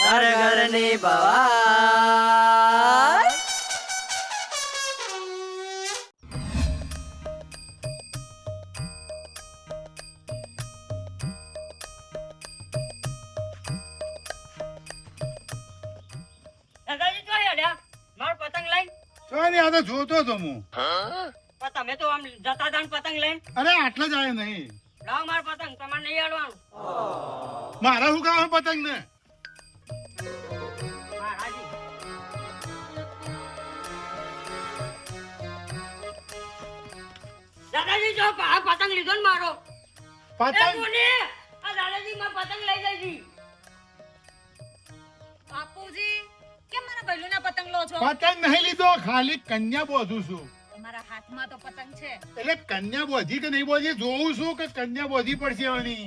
ઘર ઘરની ભવાઈ. દાદાજી તો હેડ્યા મારો પતંગ લઈને. સોની આ તો જોતો તો હું. પણ તમે તો આમ જતા હતા ને પતંગ લઈને. અરે આટલા જ આવ્યો નહીં. લાવો મારો પતંગ, તમારે નહીં હેડવાનું. મારા શું કામ પતંગ ને? મહારાજી. દાદાજી જો આ પતંગ લીધો ને મારો. એ પતંગ બોલી, આ દાદાજી મારો પતંગ લઈ જાય છે. બાપુજી કેમ મારા બૈલુના પતંગ લો છો? પતંગ નહીં લીધો, ખાલી કન્યા બોધું છું. તમારા હાથમાં તો પતંગ છે. એટલે કન્યા બોધી કે નહીં બોધી જોઉં છું કે કન્યા બોધી પડશે એની.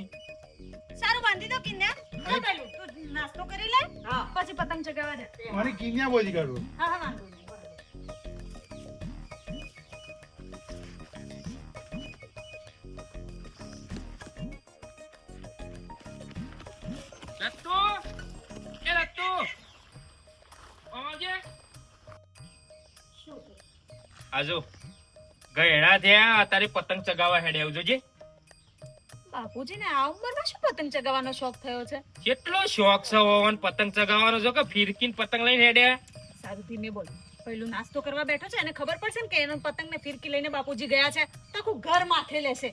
સારું બાંધી દો કિન્ને. હા બૈલું તું નાસ્તો કરી લે, હા. પછી પતંગ ચગાવવા જા. મારી કન્યા બોધી કરું. હા હા વાંધો નહીં. લત્તુ એ લત્તુ ઓજે આજો ગયડા થયા તારી પતંગ ચગાવવા હેડે આવજો જે. બાપુજીને આ ઉંમરમાં શું પતંગ ચગાવવાનો શોખ થયો છે? કેટલો શોખ છે ઓવન પતંગ ચગાવવાનો છો કે ફિરકીન પતંગ લઈને હેડ્યા. સારું ધીમે બોલ. પહેલું નાસ્તો કરવા બેઠો છે એને ખબર પડશે ને કે એનો પતંગ ને ફિરકી લઈને બાપુજી ગયા છે તો આખું ઘર માથે લેશે.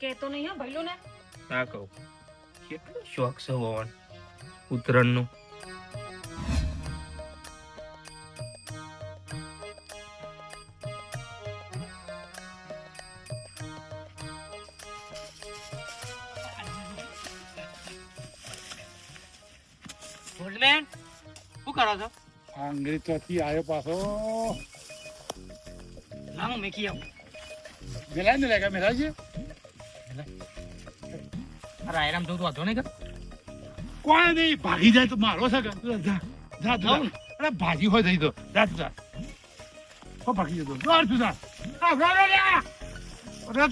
કેતો નહીં હો ભૈલું ને. ના કહું કેટલો શોખ છે ઓવન ઉત્તરાયણ નું. ભોજમેન શું કરો છો? અંગ્રેજ ચોથી આવ્યો પાછો. લાવો મેકી આવું. મેલાય ને લેગા મેલાય અરે આરામ જોતું વાંધો નહીં કર. કોઈ નહીં, ભાગી જાય તો મારો છે કે જા જા જા. અરે ભાગી હોય થઈ તો જા તું જા. કો ભાગી જતો જા તું જા. આ ભાગો લે. અરે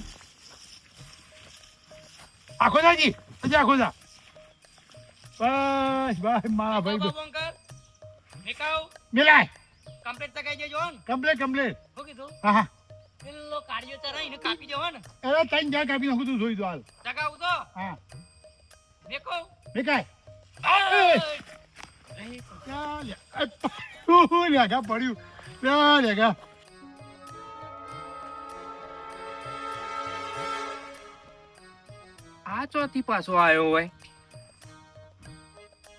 આખો જાજી જા આખો જા. બસ બસ મારા ભાઈ તો અંકલ નિકાવ મેલાય કમ્પ્લીટ ચગાઈ દેજો ને. Complete complete. શું કીધું? હા હા. પેલો કાઢ્યો ચરાઈ ને કાપી દેવો ને. અરે તઈ જા કાપી નાખું તું જોઈ દો હાલ. ચગાવું તો હા દેખો. મેકાય. લેગા પડ્યું લેગા. આ ચોથી પાછો આવ્યો હોય.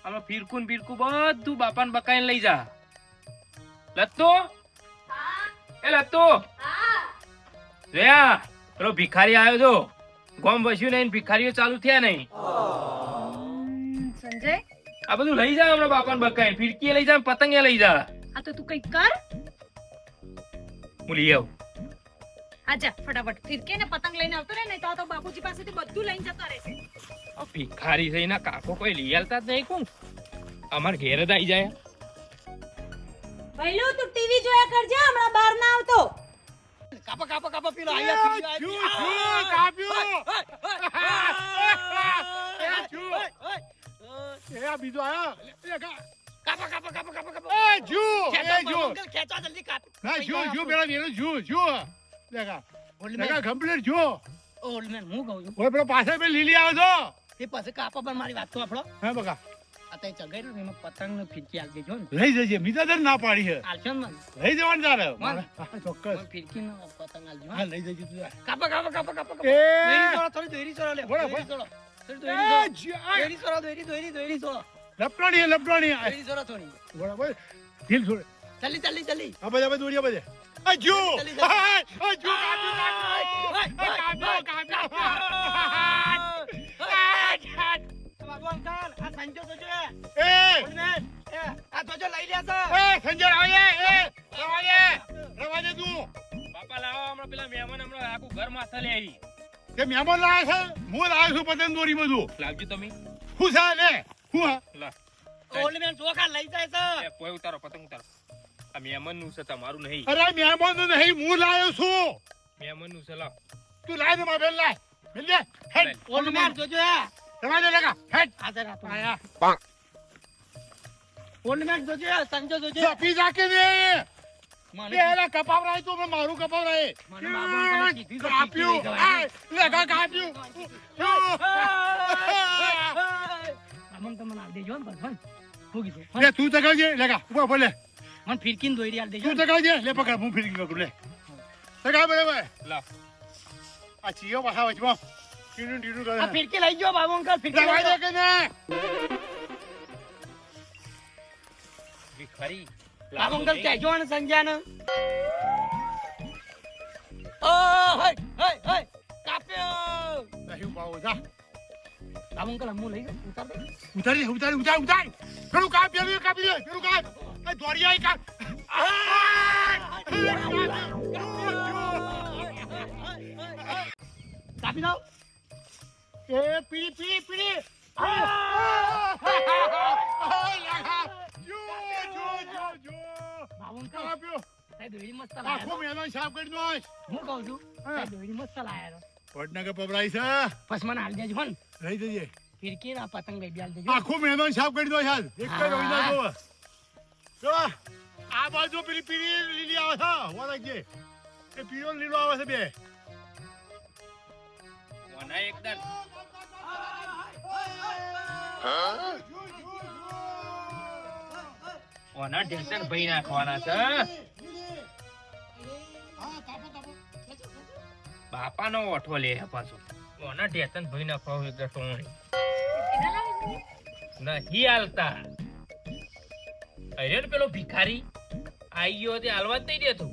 આમાં ફિરકુન બિરકું બધું બાપાને બકાઈને લઈ જા. લત્તુ એ લત્તુ જોયા પેલો ભિખારી આવ્યો છો. ગોમ વસ્યું નહીં ભિખારીઓ ચાલુ થયા નહીં. સંજય આ બધું લઈ જા હમણાં બાપાને બકાઈને. ફિરકી લઈ જા પતંગે લઈ જા. આ તો તું કઈક કર. હું લઈ આવું. આજા ફટાફટ ફિરકી ને પતંગ લઈને આવતો રહે નહીં તો આ તો બાપુજી પાસેથી બધું લઈને જતા રહેશે. આ ભિખારી છે એના કાકો કોઈ લઈ આલતા જ નહીં. કોણ અમાર ઘેર જ આવી જાય. ભૈલું તું ટીવી જોયા કરજે હમણાં બહાર ના આવતો. કાપા કાપા કાપા પેલો બીજો આયો. કાપા કાપા કાપા કાપા કાપા. એ જુ એ જુ ખેંચો જલ્દી કાપ. ના જુ પેલા વેલો જુ લેગા લેગા કમ્પ્લીટ જુ. ઓલ્ડ હું કહું છું ઓય પેલો પાછળ પે લીલી આવે છો. એ પાસે કાપા પર મારી વાત તો આપણો હા બકા આ તઈ ચગાડ્યું ને એમાં પતંગ ને ફિરકી આલ દેજો ને. લઈ જજે મીતાદર ના પાડી છે. આલશો ને મને. લઈ જવાનું તારે. મને. હા, ચોક્કસ. મને ફિરકી ને પતંગ આલજો. હા લઈ જજે તું. કાપા કાપા કાપા કાપા એ કાપા. થોડી દોરી સોળો લે. બોલો, દોરી બોલો. સોળો. થોડી એ દોરી સોળો. જી, આ દોરી સોળો દોરી સોળો. લપટાણી લપટાણી. દોરી સોળો થોડી. બરાબર ઢીલ છોડ. જલ્દી જલ્દી જલ્દી. આ બધા બધા દોડિયા બધે. આ જુ જલ્દી, જલ્દી. આ જુ બાબુ અંકલ આ સંજો તો જો એ ઓલ્ડમેન એ આ તો જો લઈ લ્યા એ સંજય આવે એ રવાજે તું. બાપા લાવો હમણાં પેલા મહેમાન હમણાં આખું ઘર માથે લે આવી. તે મહેમાન લાવે છે. હું લાવ્યો છું પતંગ દોરી બધું. લાવજો તમે. હું છે લે હું હા. લા ઓલ્ડમેન ચોખા લઈ જાય છે. એ પોય ઉતારો પતંગ ઉતારો. આ મહેમાન નું છે તમારું નહીં. અરે મહેમાન નું નહીં હું લાવ્યો છું. મહેમાન નું છે લાવ. તું લાય ને મારા બેન લાય. મિલ દે હેડ. ઓલ્ડમેન જોજો જવા દે લેકા હેટ હાજર હતો આયા ફોન નાખ જોજે સંજો જોજે જપી જાકે ને મને પેલા કપાવરાય તો મારું કપાવરાય મને બાબુ અંકલે કીધું તો કાપ્યું ફિરકી લઈ લેકા કાપ્યું બાબુ અંકલ મને આલ દેજો ને બસ હું કીધું લે તું ચગાવજે લેકા ઉભો બોલે મને ફિરકીને દોરી આલ દેજો તું ચગાવજે લે પકડ હું ફિરકી કરું લે ચગાવ બરાબર લાવ આ ચીયો પાછા વચમાં ટીડું ટીડું કરે આ ફિરકી લઈ જો બાબુ અંકલ ફિરકી જવા લઈ દે જાઓ. કે ને ભિખારી બાબુ અંકલ કહેજો ને સંજ્ઞાને ઓ હય હય હય કાપ્યો નહીં પાવો જા બાબુ અંકલ હું લઈ જાઉં ઉતાર દે ઉતાર પેલું કાપ પેલું કાપી દે પેલું કાપ એ દોરિયા કાપ કાપી દો એ પીડી બાબુ અંકલ કાપ્યો તે દોરી મસ્ત લાયા આખો મેદાન સાફ કરી દો હું કહું છું તે દોરી મસ્ત લાયા વડનગર પબરાઈ છે બસ મને હાલ દેજો ને રહી જજે ફિરકી ના પતંગ લઈ હાલ દેજો આખું મેદાન સાફ કરી દો સાહેબ એક જ હા. રોઈ ના જો આ બાજુ પેલી પીળી લીલી આવે છે વળગજે એ પીળો ને લીલો આવે છે બે ઓના એકદમ ઓના ટેન્શન ભઈ નાખવાના છે બાપાનો ઓઠો લે પાછો ઓના ટેન્શન ભઈ નાખવા એકદમ ટોણી નહીં હાલતા અરે ને પેલો ભિખારી આઈ ગયો તે હાલવા જ નહીં દેતો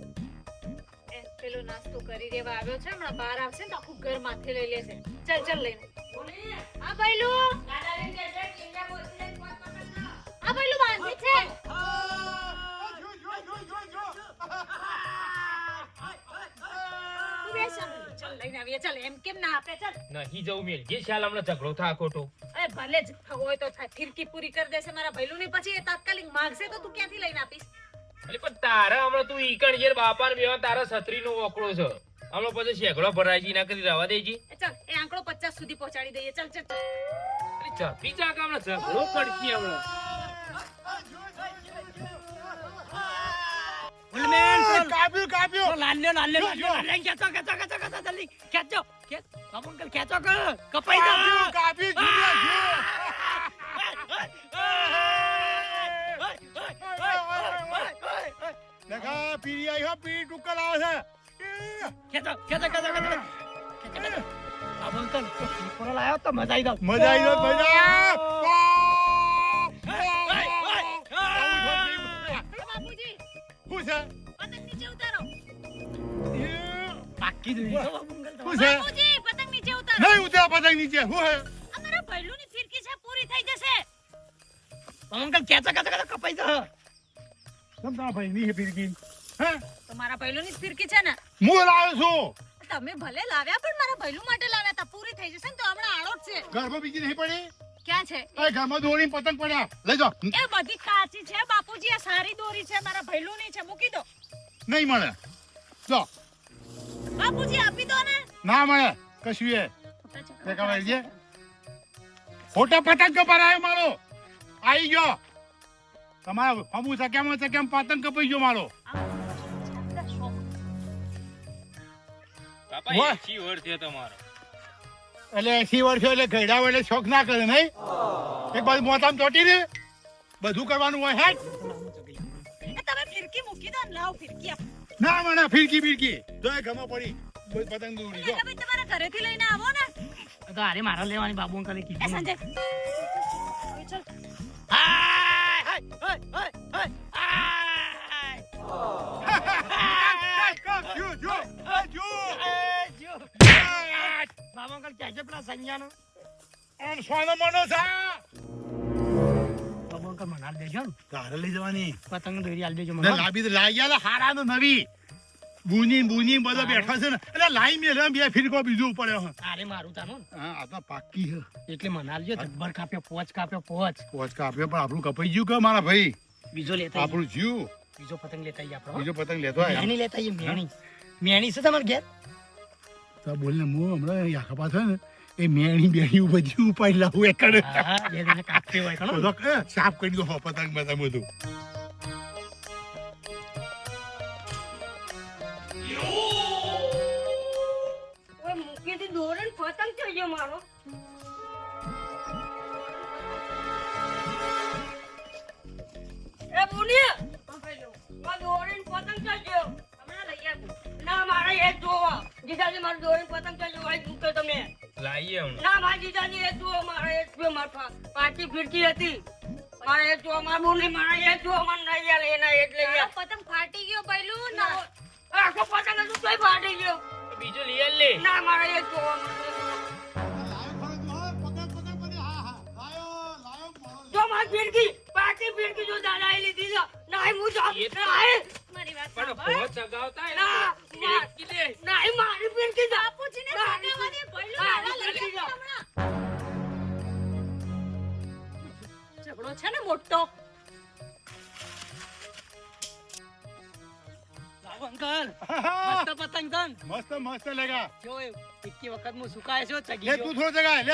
એ પેલો નાસ્તો કરી દેવા આવ્યો છે હમણાં બહાર આવશે ને તો આખું ઘર માથે લઈ લેશે ચલ લઈને હા ભાઈલું હા ભાઈલું બાંધી છે તું બેસ આમ. ચલ લઈને આવીએ ચલ એમ કેમ ના આપે ચલ નહીં જવું મેલ જે શાલ હમણાં ઝઘડો થાય ખોટો અરે ભલે જ હોય તો થાય ફિરકી પૂરી કરી દેશે મારા ભાઈલું ની પછી એ તાત્કાલિક માંગશે તો તું ક્યાંથી લઈને આપીશ એટલે પણ તારા હમણાં તું ઈકણ જે બાપા ને બેવા તારા છત્રીનો ઓકળો છે હમણાં પછી શેકડો ભરાય છે ના કરી રવા દેજી એ ચલ એ આંકડો 50 સુધી પહોંચાડી દઈએ ચલ ચપી ચાક હમણાં ઝઘડો પડશે હમણાં ઉલમેન કાપ્યો લાલ્યો ખેંચો જલ્દી ખેંચો બાબુ અંકલ ખેંચો કપાઈ દો લેખા પીડી આવી હો પીડી ટુક્કર આવે છે ખેંચો બાબુ અંકલ ફોન લાયો તો મજા આવી દો મજા આવી ગયો બાપુજી શું છે પતંગ નીચે ઉતારો બાકી જોઈ દો બાબુ અંકલ શું છે બાપુજી પતંગ નીચે ઉતારો નહીં ઉતર્યા પતંગ નીચે શું હે અમારા ભાઈલુની ફિરકી છે પૂરી થઈ જશે બાબુ અંકલ ખેંચો કપાઈ દો સમજા ભાઈ ની ફિરકી હે તો મારા ભાઈલુની જ ફિરકી છે ને હું લાવ્યો છું તમે ભલે લાવ્યા પણ મારા ભાઈલુ માટે લાવ્યા હતા પૂરી થઈ જશે ને તો હમણાં આળો જ છે ઘરમાં બીજી નહીં પડી ક્યાં છે એ ઘરમાં દોરી પતંગ પડ્યા લઈ જાઓ એ બધી કાચી છે બાપુજી આ સારી દોરી છે મારા ભાઈલુની છે મૂકી દો નહીં મળે જો બાપુજી આપી દો ને ના મળે કશું એ દેખાવા છે ખોટો પતંગ કપાર આવ્યો મારો આવી ગયો તમારા હમુ સકેમ પતંગ કપાઈ ગયો મારો બાપા વાહ. 80 વર્ષ થયો તમારો એટલે 80 વર્ષો એટલે ગયડા હોય એટલે શોખ ના કરે નહીં એક બાજુ મોતામ ચોટી દે બધું કરવાનું હોય હેટ એ તમે ફિરકી મૂકી દો ને લાવ ફિરકી આપ ના મને ફિરકી જો એ ઘરમાં પડી બસ પતંગ દોરી જો તમે તમારા ઘરેથી લઈને આવો ને તો અરે મારા લેવાની બાબુ અંકલે એ કીધું સંજય ચલ બાબુ અંકલ ક્યાં છે પેલા સંજ્ઞાનો આમ સોનો મોનો થા બાબુ અંકલ મને હાલ દેજો ને તારે લઈ જવાની પતંગ દોરી હાલ દેજો ને મને લાવી તો લાઈ ગયા હારા તો નવી બુની બધા બેઠા છે ને એટલે લાઈ મેલે બે ફિરકો બીજું પડ્યો હે. અરે મારું તાનું હા આ તો પાકી છે એટલે મને હાલજો જબ્બર કાપ્યો પોચ પોચ કાપ્યો પણ આપણું કપાઈ ગયું કે મારા ભાઈ બીજો લેતા આવીએ. આપણું જીવ બીજો પતંગ લેતા આવીએ આપણો બીજો પતંગ લેતો આય મેણી લેતા આવીએ મેણી છે તમારે ઘેર તો બોલને હું હમણાં આખા પાસે ને એ મેણી બેણી બધી ઉપાડી લાવું એક કડે હા જે તને કાપતી હોય કણો બધો સાફ કરી દો પતંગ બધા બધું ઓય મૂકીથી દોરણ પતંગ થઈ ગયો મારો એ બોલિયા માં દોરણ પતંગ થઈ ગયો હમણાં લઈ આવું ના મારે એ જોવા જીજાજી મારું દોરણ પતંગ થઈ ગયો આજ મૂકે તમે લાઈએ હમણાં. ના મારા જીજાજી એ જોવા મારે એ જો મારા પાછી ફિરકી હતી મારે એ જોવા મારા બોલી મારે એ જોવા મને નહીં આલે એના એટલે પતંગ ફાટી ગયો પહેલું ના આખો પતંગ હજુ તોય ફાટી ગયો તો બીજો લઈ આલ લે. ના મારે એ જોવા મને જો મારી ફિરકી પાછી ફિરકી જો દાદા એ લીધી છે નહીં હું જો એ તો- નહીં મારી વાત પણ સાંભળ. ફોન ચગાવતા એને ના, ફિરકી લે. નહીં મારી ફિરકી છે બાપુજીને સગાવાની પહેલું દાડા લઈ આવ્યા હમણાં. ઝઘડો છે ને મોટો લાવો અંકલ મસ્ત પતંગ તન મસ્ત મસ્ત લેગા જો ઇક્કી વખત હું સુકાય છો ચગી લે ગયો તું થોડો જગાય લે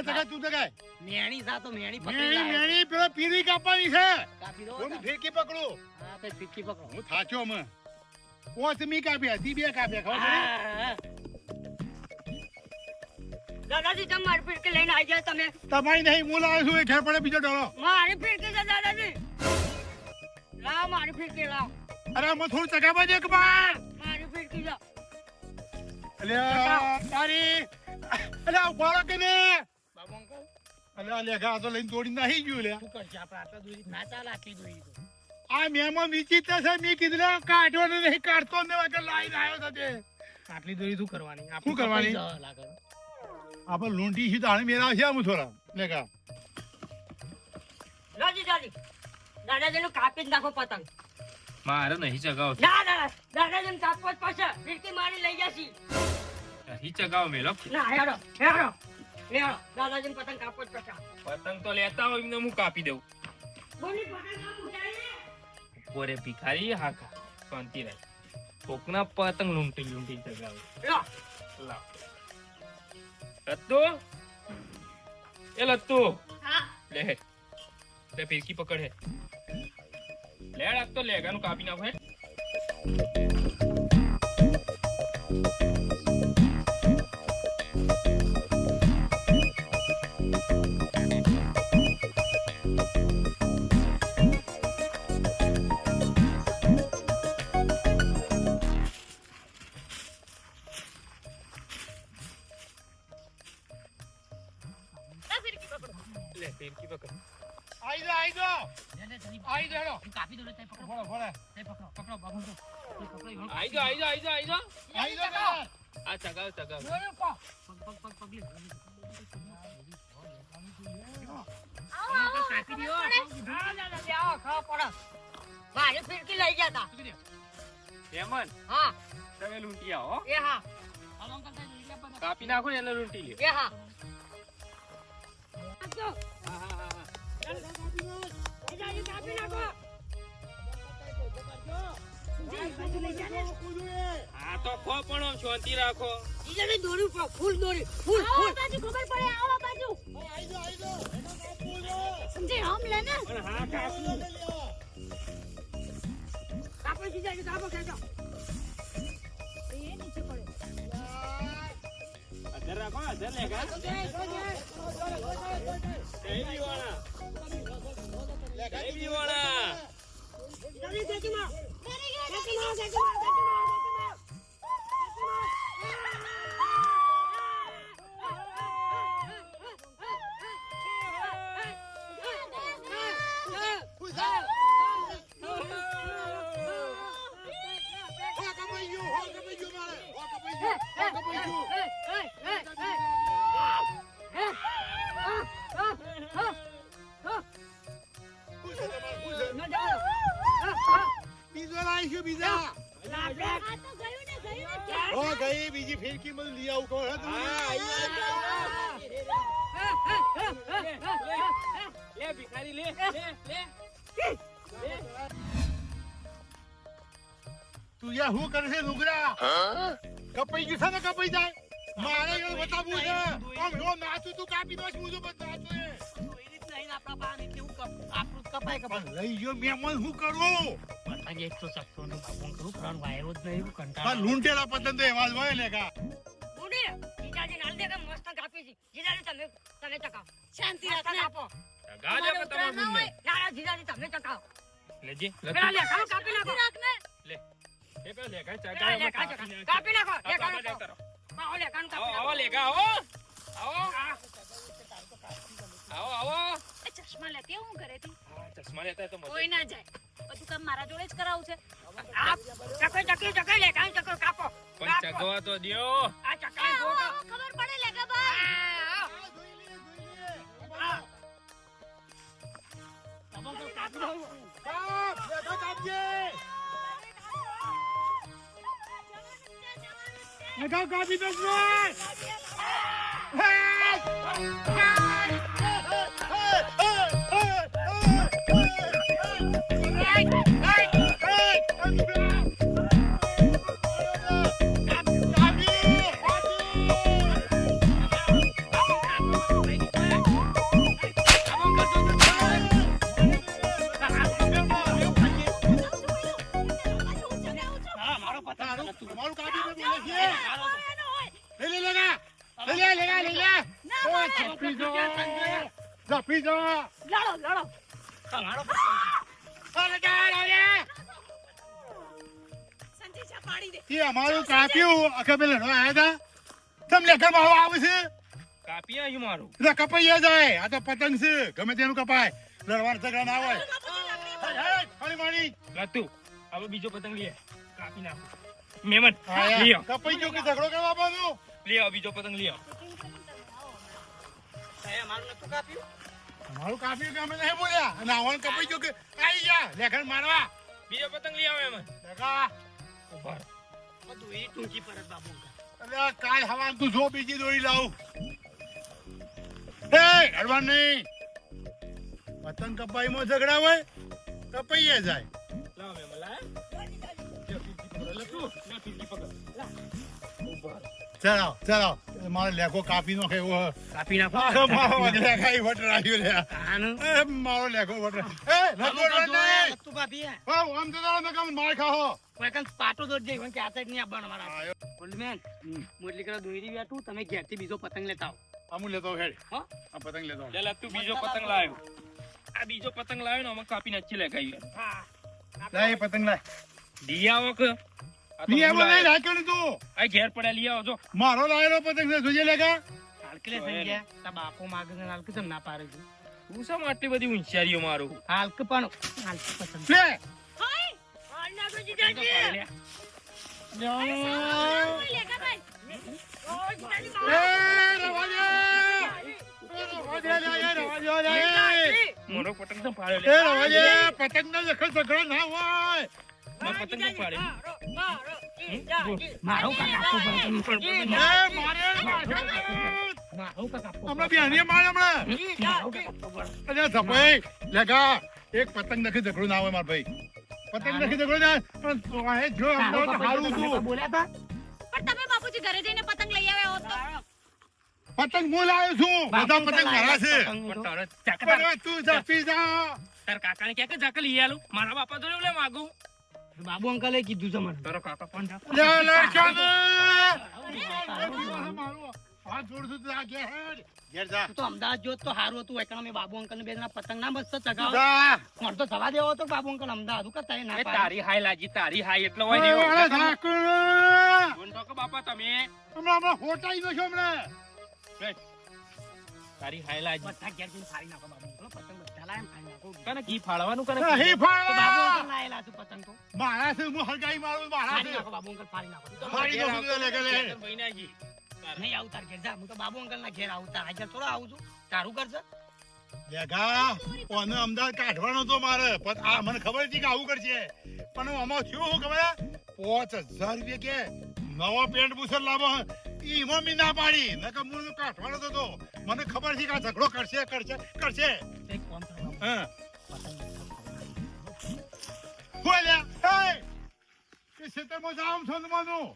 જગાય તું જગાય મેણી સા તો મેણી પકડી મેણી લાય મેણી પેલો પીરી કાપવાની છે કાપી દો હું ફેંકી પકડું હા તો ફિક્કી પકડો હું થાચો મે કોથમી કાપ્યા તી બે કાપ્યા ખબર પડી? હા દાદાજી તમે મારી ફિરકી લઈને આવી ગયા તમે તમારી નહીં હું લાવ્યો છું એ ખેર પડે બીજો ડોળો મારી ફિરકી છે દાદાજી લાવ મારી ફિરકી લાવ અરે આમાં થોડું ચગાવવા દે એક બાર મારી ફિરકી છે અલ્યા તારી અલ્યા ઉભારો કે ને બાબુ અંકલ અલ્યા લેખા આ તો લઈને તોડી નાહી ગયું લે શું કરશે આપણે આટલા દૂરી ના ચાલે આટલી દૂરી તો આ મેમો વિચિત્ર છે મેં કીધું લે કાઢવાનો નહીં કાઢતો ને વગર લાઈને આવ્યો છે તે આટલી દૂરી શું કરવાની શું કરવાની? આપણે લૂંટી છે તાણે મેરા છે આમ થોડા લેખા લોજી દાદી દાદાજી નું કાપી જ નાખો પતંગ મારે નહીં ચગાવ. ના ના દાદાજી કાપવો જ પડશે ફિરકી મારી લઈ જશી નહીં ચગાવ મેલો. ના હેડો હેડો હેડો દાદાજી પતંગ કાપવો જ પડશે પતંગ તો લેતા હોય એમને હું કાપી દઉં. બોલી પતંગ કાપ ઉડાડી પોરે ભિખારી હાકા શાંતિ રહે. કોકના પતંગ લૂંટી લૂંટી ચગાવે. લો લાવ. લત્તુ એ લત્તુ હા લે લે ફિરકી પકડ હે લે રાખ તો લેગાનું કાપી નાખો હે. લે ફિરકી પકડ. આઈ જા આઈ જા આઈ જા હેડો કાપી દો તે પકડો ફોડો ફોડો પકડો પકડો બાબુ તો પકડો આઈ જા આઈ જા આઈ જા આઈ જા. આઈ જા બેટા. આ ચગાવ ચગાવ. પગ પગ કાપી દો હા દાદાજી આવો ખાવા પડો મારી ફિરકી લઈ ગયા તા હેમન હા તમે લૂંટી આવો. એ હા બાબુ અંકલ તે લઈ લે પતંગ કાપી નાખો ને એને લૂંટી લે. એ હા હા હા હા હા. દાદાજી કાપી નાખો હા તો ખો પણ આમ શાંતિ રાખો. જીજાજી દોરી ઉપર ફૂલ દોરી ફૂલ આવો ફૂલ બાજુ ખબર પડે આવો બાજુ સમજે હમ લે ને પણ હા કાપી. કાપો જીજાજી કાપો ખેંચો એ નીચે પડ્યો અધર રાખો અધર લેગા. જય વાળા જય વાળા. જીજાજી ખેંચીમાં ડરી ગયો ખેંચીમાં ખેંચીમાં બીજો લાવીશું બીજા આ તો ગયું ને ક્યાં? ઓ ગઈ બીજી ફિરકી મને લઈ આવું કહો હા લે ભિખારી લે લે લે. તું યાર શું કરે છે લુગડા કપાઈ ગયું છે ને કપાઈ જાય મારે એવું બતાવવું છે તું કાપી દોસ હું જો બતાતો એ કોઈ રીત નહીં ને આપણા બા એટલે હું આપણું કપાય કપાય પણ લઈ ગયો મહેમાન શું કરું પતંગ એક તો સસ્તો ને બાપુ કરું કરવાનું વાયરો જ નહીં આ કંટાળો લૂંટેલા પતંગ તો એવા જ હોય લેકા બોલી જીજાજી નાલ દે કે મસ્ત કાપી છે જીજાજી તમે ચકાવો શાંતિ મસ્ત રાખને કાપો ગાજા પર તમાર બુનને ના ના જીજાજી તમે ચકાવો લેજે પેલા લે કાપી નાખો રાખને લે એ પેલા લેખા પેલા ચાકા લે કાપી નાખો લે કાપો આવો લે કાન આવો કાપી આવો લેખા આવો આવો એ ચશ્મા લેતી આવું ઘરેથી ચશ્મા લેતા તો મજા કોઈ ના જાય બધું કામ મારા જોડે જ કરાવું છે ચકે લે કાન ચકો કાપો પણ ચગવા તો દ્યો આ ચકાઈ ગોટો ખબર પડે લેગા ભાઈ લગાવ કાપી દોસ હા મારો પતંગ તમારું કાપી દે બોલે છે લઈ લે લેગા લઈ લે ઓ ચાપી જો તમારો અરે જા સંજી ચા પાડી દે એ અમારું કાપ્યું આખા પેલા નો આયા હતા તમ લેખર માં આવે છે કાપી આવ્યું મારું એટલે કપાઈ જાય આ તો પતંગ છે ગમે તેનું કપાય લડવાનું ઝઘડા ના હોય પાણી પાણી લતું હવે બીજો પતંગ લે કાપી નાખો મેમન આયા. લ્યો કપાઈ ગયો કે ઝઘડો કરવા આવવાનો લ્યો બીજો પતંગ લ્યો મારું નતું કાપ્યું અમારું કાપ્યું કે અમે નહીં બોલ્યા અને આવવાનું કપાઈ ગયો કે આઈ જા લેખર મારવા બીજો પતંગ લઈ આવે એમાં લેખા ઉભા રહો. બધું એ ટૂંકી પર જ બાબુ અરે કાલ હવાન તું જો બીજી દોરી લાવું હે અડવાન નહીં પતંગ કપાઈમાં ઝઘડા હોય કપાઈએ જાય લાવ મેમન લાય લ્યો, ફીરકી પકડ. લતું, લ્યો, ફીરકી પકડ. ઉભા રહો. ચલાવ મારે લેખો કાપી નો એવો કાપી નાખો મારો લેખા ઈ વટરાયો લે આનું એ મારો લેખો વટરા એ નતો નહીં તું કાપી હે આમ તો તારા નકમ માર ખાહો કોઈ કાંઈ પાટો દોડ જાય કે આ સાઈડ નહીં આવવાનો મારા આયો ઓલ્ડમેન હું એટલી કરા દોરી બેઠું તમે ઘેરથી બીજો પતંગ લેતા આવો અમુ લેતો હેડ હો? આ પતંગ લેતો લે લતું બીજો પતંગ લાવ્યો આ બીજો પતંગ લાવ્યો ને અમે કાપી નાખી લેખાઈ લે પતંગ લે લઈ આવો કે આ તો ની હું એમ નહીં લાવ્યો. રાખ્યો ને તું આ ઘેર પડ્યા લઈ આવો જો મારો લાયેલો પતંગ છે જોજે લેખા હાલકલે થઈ ગયા તા બાપો માગે છે હાલક તમ ના પાડે છે તું શા આટલી બધી હોશિયારીઓ મારું હાલક પણ હાલક પસંદ લે હાલ નાખો જીજાજી લેગા ભાઈ ઓ જીજાજી એ રવાજે રવાજે મોરો પતંગ તો પાડ્યો એ લે રવાજે પતંગ ના જખલ ઝઘડો ના હોય મારો પતંગ તો પાડ્યો મારો કાપો એ મારે મારો કાપો હમણાં બિહારીએ મારે હમણાં અરે ધપાઈ લેખા એક પતંગ નથી ઝઘડો ના હોય મારા ભાઈ પતંગ નથી ઝઘડો ના પણ વાહે જો અમદાવાદ હારું તું બોલ્યા હતા પણ તમે બાપુજી ઘરે જઈને પતંગ લઈ આવ્યા હોત તો પતંગ હું લાવ્યો છું બધા પતંગ મારા છે પણ તારે ચાકર પણ તું ઝપી જા તાર કાકાને ક્યાં કે ચાકર લઈ આલું મારા બાપા તો લે માગું બાબુ અંકલે કીધું છે મને તારો કાકા પણ જા લે લે ચાલ મારો હાથ જોડું તું આ ઘેર જા તું તો અમદાવાદ જોત તો સારું હતું એકણ મેં બાબુ અંકલ ને બે જણા પતંગ ના મસ્ત ચગાવ જા કોણ તો જવા દેવો હતો બાબુ અંકલ અમદાવાદ હું કરતા ના એ પાડે. તારી હાય લાજી તારી હાય એટલે હોય અરે રહ્યો ઝાકળ બોલ તો કે બાપા તમે હમણાં હોટાઈ નો છો હમણાં તારી હાય લાજી બધા ઘેર જઈને ફાડી નાખો બાબુ અંકલ પતંગ બધા લાય ફાડી નાખો કને કી ફાડવાનું કને નહીં તો બાબુ ફાળવા અંકલ લાયેલા છે પતંગ તો મારા છે હું હરગાઈ મારું મારા ફાડી છે નાખો બાબુ અંકલ ફાડી નાખો ફાડી દો તું લે કે લે ભાઈનાજી નહીં આવું તાર ઘેર જા હું તો બાબુ અંકલ ના ઘેર આવું તાર હાજર થોડો આવું છું તારું કરશે લેગા ઓને અમદાવાદ કાઢવાનો તો મારે પણ આ મને ખબર હતી કે આવું કરશે પણ આમાં થયું શું ખબર 5000 રૂપિયા કે નવો પેન્ટ બુસર લાવો ઈમાં મી ના પાડી નકર હું કાઢવાનો તો હતો મને ખબર છે કે આ ઝઘડો કરશે એક કામ કરો બાબુ, હા પતંગ બોલ્યા હે કે ખેતરમાં જામ છો તમારું